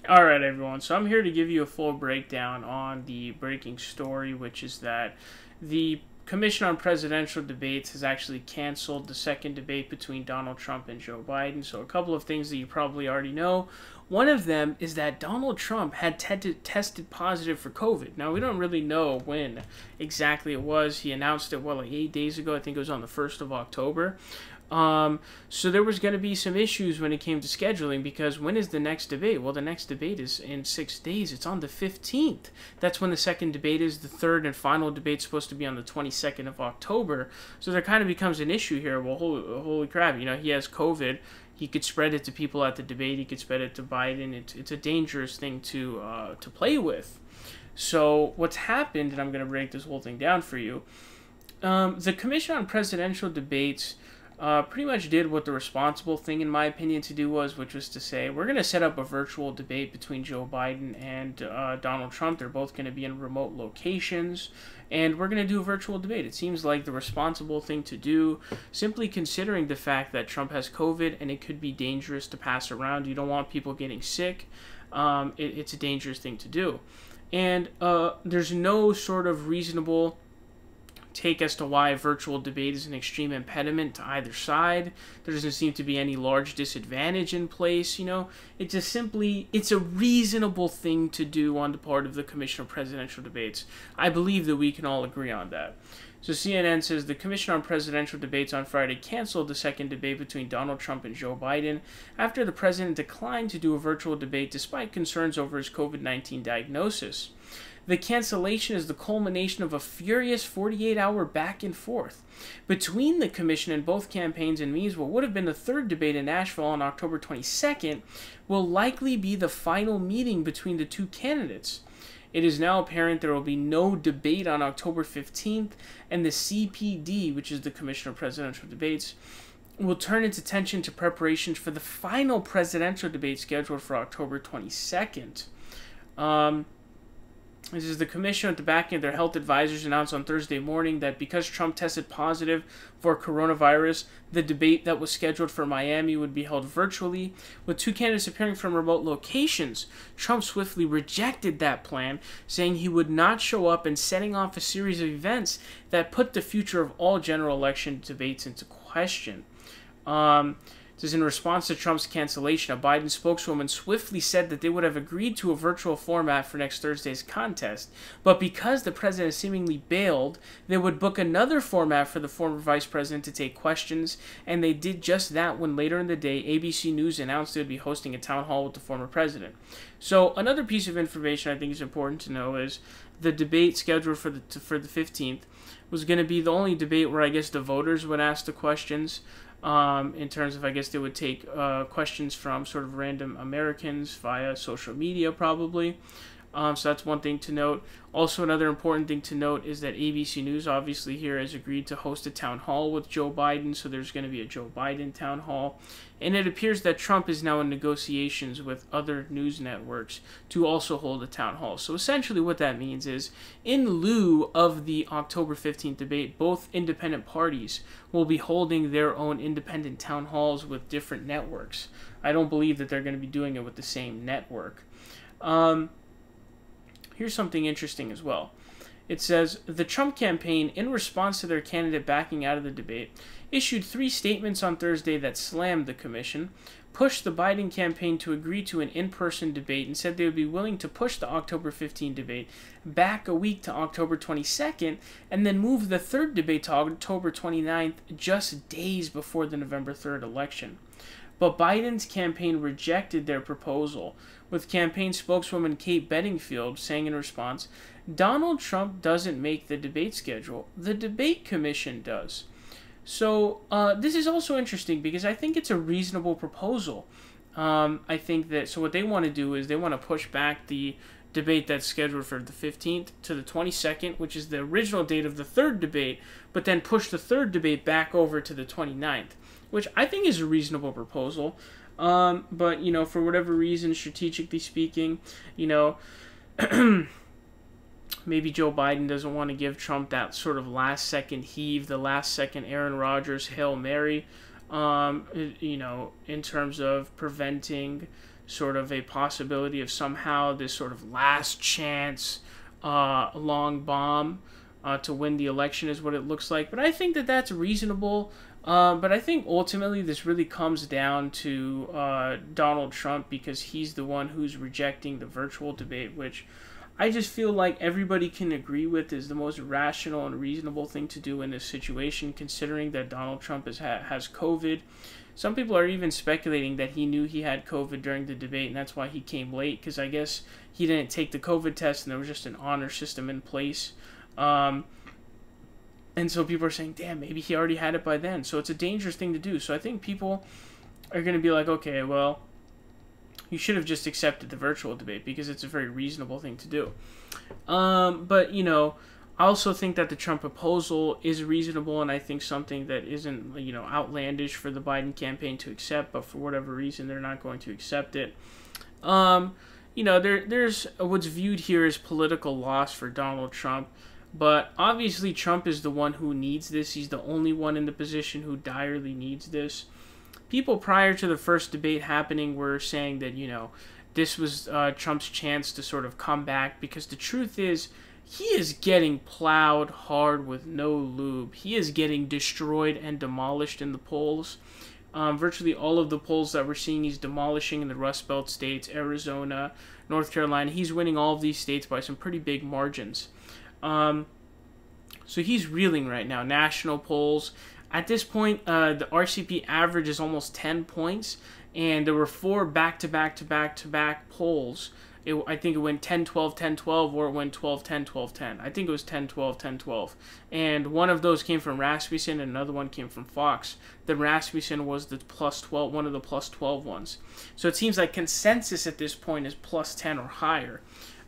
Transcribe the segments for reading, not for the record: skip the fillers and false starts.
Alright, everyone, so I'm here to give you a full breakdown on the breaking story, which is that the Commission on Presidential Debates has actually canceled the second debate between Donald Trump and Joe Biden. So, a couple of things that you probably already know. One of them is that Donald Trump had tested positive for COVID. Now, we don't really know when exactly it was. He announced it, like 8 days ago. I think it was on the 1st of October. So there was going to be some issues when it came to scheduling, because when is the next debate? Well, the next debate is in 6 days. It's on the 15th. That's when the second debate is. The third and final debate is supposed to be on the 22nd of October. So there kind of becomes an issue here. Well, holy crap, he has COVID. He could spread it to people at the debate. He could spread it to Biden. It's a dangerous thing to play with. So what's happened, and I'm going to break this whole thing down for you, the Commission on Presidential Debates pretty much did what the responsible thing, in my opinion, to do was, which was to say, we're going to set up a virtual debate between Joe Biden and Donald Trump. They're both going to be in remote locations, and we're going to do a virtual debate. It seems like the responsible thing to do, simply considering the fact that Trump has COVID and it could be dangerous to pass around. You don't want people getting sick. It's a dangerous thing to do. And there's no sort of reasonable take as to why a virtual debate is an extreme impediment to either side. There doesn't seem to be any large disadvantage in place. It's just simply, it's a reasonable thing to do on the part of the Commission on Presidential Debates. I believe that we can all agree on that. So CNN says the Commission on Presidential Debates on Friday canceled the second debate between Donald Trump and Joe Biden after the president declined to do a virtual debate despite concerns over his COVID-19 diagnosis. The cancellation is the culmination of a furious 48-hour back and forth between the commission and both campaigns, and means what would have been the third debate in Nashville on October 22nd will likely be the final meeting between the two candidates. It is now apparent there will be no debate on October 15th, and the CPD, which is the Commission on Presidential Debates, will turn its attention to preparations for the final presidential debate scheduled for October 22nd. This is the commission, at the back end, their health advisors announced on Thursday morning that because Trump tested positive for coronavirus, the debate that was scheduled for Miami would be held virtually, with two candidates appearing from remote locations. Trump swiftly rejected that plan, saying he would not show up, and setting off a series of events that put the future of all general election debates into question. This is in response to Trump's cancellation. A Biden spokeswoman swiftly said that they would have agreed to a virtual format for next Thursday's contest, but because the president seemingly bailed, they would book another format for the former vice president to take questions, and they did just that when later in the day, ABC News announced they would be hosting a town hall with the former president. So another piece of information I think is important to know is the debate scheduled for the 15th was going to be the only debate where I guess the voters would ask the questions. In terms of, I guess they would take questions from sort of random Americans via social media, probably. So that's one thing to note. Also, another important thing to note is that ABC News obviously here has agreed to host a town hall with Joe Biden, so there's going to be a Joe Biden town hall. And it appears that Trump is now in negotiations with other news networks to also hold a town hall. So essentially what that means is, in lieu of the October 15th debate, both independent parties will be holding their own independent town halls with different networks. I don't believe that they're going to be doing it with the same network. Here's something interesting as well. It says, the Trump campaign, in response to their candidate backing out of the debate, issued 3 statements on Thursday that slammed the commission, pushed the Biden campaign to agree to an in-person debate, and said they would be willing to push the October 15 debate back a week to October 22nd, and then move the third debate to October 29th, just days before the November 3rd election. But Biden's campaign rejected their proposal, with campaign spokeswoman Kate Bedingfield saying in response, Donald Trump doesn't make the debate schedule. The debate commission does. So this is also interesting because I think it's a reasonable proposal. I think that, so what they want to do is they want to push back the debate that's scheduled for the 15th to the 22nd, which is the original date of the third debate, but then push the third debate back over to the 29th, which I think is a reasonable proposal. But, for whatever reason, strategically speaking, maybe Joe Biden doesn't want to give Trump that sort of last-second heave, the last-second Aaron Rodgers Hail Mary, in terms of preventing sort of a possibility of somehow this sort of last chance long bomb to win the election is what it looks like. But I think that that's reasonable. But I think ultimately this really comes down to Donald Trump, because he's the one who's rejecting the virtual debate, which I just feel like everybody can agree with is the most rational and reasonable thing to do in this situation, considering that Donald Trump has COVID. Some people are even speculating that he knew he had COVID during the debate, and that's why he came late, because I guess he didn't take the COVID test and there was just an honor system in place. And so people are saying, damn, maybe he already had it by then. So it's a dangerous thing to do. So I think people are going to be like, okay, well, you should have just accepted the virtual debate, because it's a very reasonable thing to do. But, you know, I also think that the Trump proposal is reasonable, and I think something that isn't, you know, outlandish for the Biden campaign to accept, but for whatever reason, they're not going to accept it. You know, there's what's viewed here as political loss for Donald Trump, but obviously Trump is the one who needs this. He's the only one in the position who direly needs this. People prior to the first debate happening were saying that, you know, this was Trump's chance to sort of come back, because the truth is, he is getting plowed hard with no lube. He is getting destroyed and demolished in the polls. Virtually all of the polls that we're seeing, he's demolishing in the Rust Belt states, Arizona, North Carolina. He's winning all of these states by some pretty big margins. So he's reeling right now. National polls. At this point, the RCP average is almost 10 points, and there were 4 back-to-back polls. I think it went 10-12, 10-12, or it went 12-10, 12-10. I think it was 10-12, 10-12. And one of those came from Rasmussen, and another one came from Fox. The Rasmussen was the plus 12, one of the plus 12 ones. So it seems like consensus at this point is plus 10 or higher,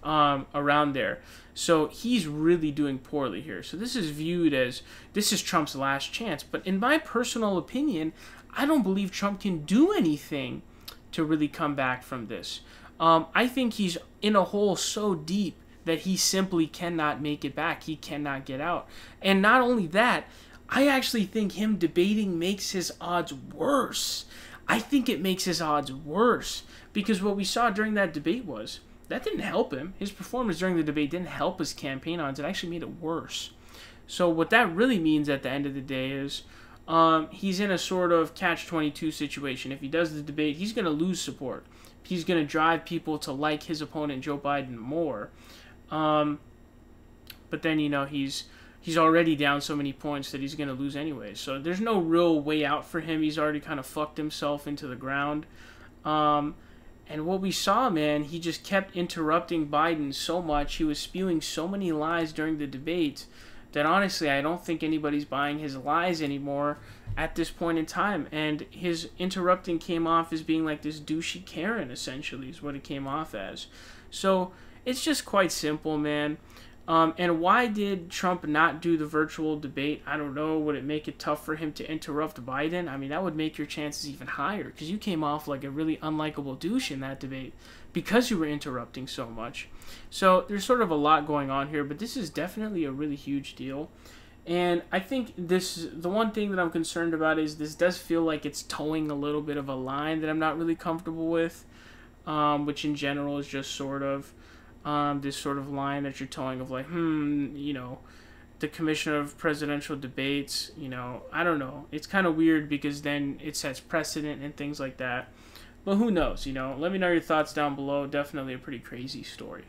around there. So he's really doing poorly here. So this is viewed as, this is Trump's last chance. But in my personal opinion, I don't believe Trump can do anything to really come back from this. I think he's in a hole so deep that he simply cannot make it back. He cannot get out. And not only that, I actually think him debating makes his odds worse. I think it makes his odds worse, because what we saw during that debate was, that didn't help him. His performance during the debate didn't help his campaign odds. It actually made it worse. So what that really means at the end of the day is, he's in a sort of catch-22 situation. If he does the debate, he's going to lose support. He's going to drive people to like his opponent, Joe Biden, more. But then, you know, he's already down so many points that he's going to lose anyway. So there's no real way out for him. He's already kind of fucked himself into the ground. And what we saw, man, he just kept interrupting Biden so much. He was spewing so many lies during the debate that honestly, I don't think anybody's buying his lies anymore at this point in time. And his interrupting came off as being like this douchey Karen, essentially, is what it came off as. So it's just quite simple, man. And why did Trump not do the virtual debate? I don't know. Would it make it tough for him to interrupt Biden? I mean, that would make your chances even higher, because you came off like a really unlikable douche in that debate because you were interrupting so much. So there's sort of a lot going on here, but this is definitely a really huge deal. And I think the one thing that I'm concerned about is this does feel like it's towing a little bit of a line that I'm not really comfortable with, which in general is just sort of this sort of line that you're towing of like, you know, the Commission of Presidential Debates, you know, I don't know. It's kind of weird, because then it sets precedent and things like that. But who knows, you know? Let me know your thoughts down below. Definitely a pretty crazy story.